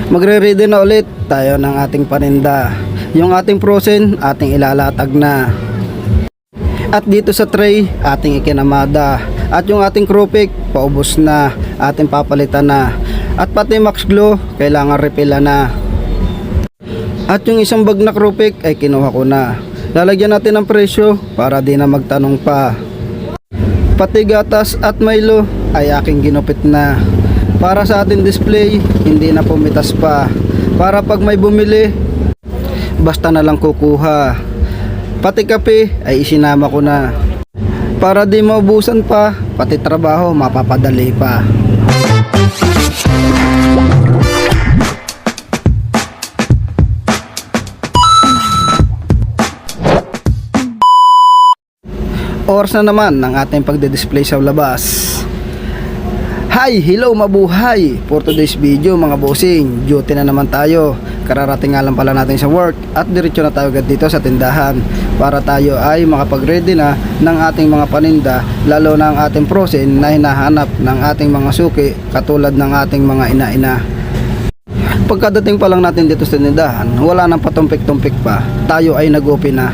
Magre-ready na ulit tayo ng ating paninda. Yung ating frozen, ating ilalatag na. At dito sa tray, ating ikinamada. At yung ating krupik, paubos na, ating papalitan na. At pati Max Glow, kailangan refill na. At yung isang bag na krupik ay kinuha ko na. Lalagyan natin ng presyo para di na magtanong pa. Pati gatas at Milo ay aking ginupit na. Para sa ating display, hindi na pumitas pa. Para pag may bumili, basta na lang kukuha. Pati kape ay isinama ko na. Para di maubusan pa, pati trabaho mapapadali pa. Oras na naman ng ating pagde-display sa labas. Hi! Hello mabuhay! For today's video mga bossing, duty na naman tayo. Kararating nga lang pala natin sa work at diretso na tayo agad dito sa tindahan para tayo ay makapag-ready na ng ating mga paninda, lalo na ang ating frozen na hinahanap ng ating mga suki katulad ng ating mga ina-ina. Pagkadating pa lang natin dito sa tindahan, wala nang patumpik-tumpik pa, tayo ay nag-open na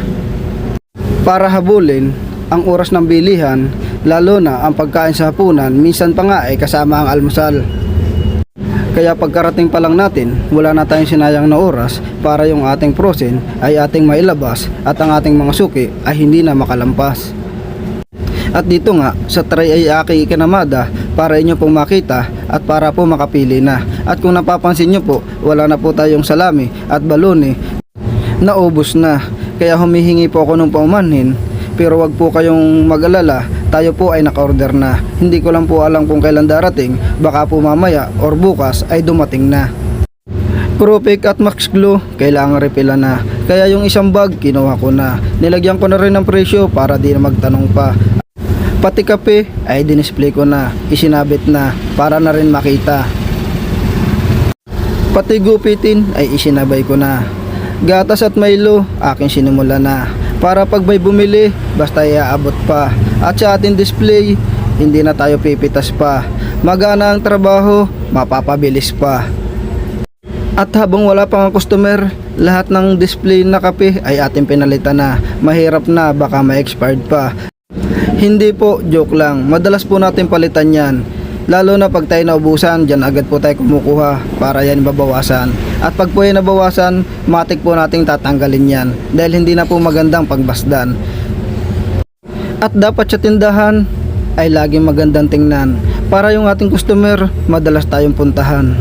para habulin ang oras ng bilihan, lalo na ang pagkain sa hapunan, minsan pa nga ay kasama ang almusal. Kaya pagkarating pa lang natin, wala na tayong sinayang na oras para yung ating frozen ay ating mailabas at ang ating mga suki ay hindi na makalampas. At dito nga, sa tray ay aking ikinamada para inyo pong makita at para po makapili na. At kung napapansin nyo po, wala na po tayong salami at balone, naubos na. Kaya humihingi po ako ng paumanhin. Pero wag po kayong mag-alala, tayo po ay naka-order na. Hindi ko lang po alam kung kailan darating, baka po mamaya or bukas ay dumating na. Krupik at Max Glow, kailangan refill na. Kaya yung isang bag, kinuha ko na. Nilagyan ko na rin ng presyo para di na magtanong pa. Pati kape ay dinisplay ko na, isinabit na para na rin makita. Pati gupitin ay isinabay ko na. Gatas at Milo, aking sinimula na. Para pag may bumili, basta iaabot pa. At sa ating display, hindi na tayo pipitas pa. Magana ang trabaho, mapapabilis pa. At habang wala pang customer, lahat ng display na kape ay ating pinalitan na. Mahirap na, baka ma-expired pa. Hindi po, joke lang. Madalas po natin palitan yan. Lalo na pag tayo naubusan, dyan agad po tayo kumukuha para yan babawasan. At pag po yan nabawasan, matik po nating tatanggalin yan dahil hindi na po magandang pagbasdan. At dapat sa tindahan ay laging magandang tingnan para yung ating customer madalas tayong puntahan.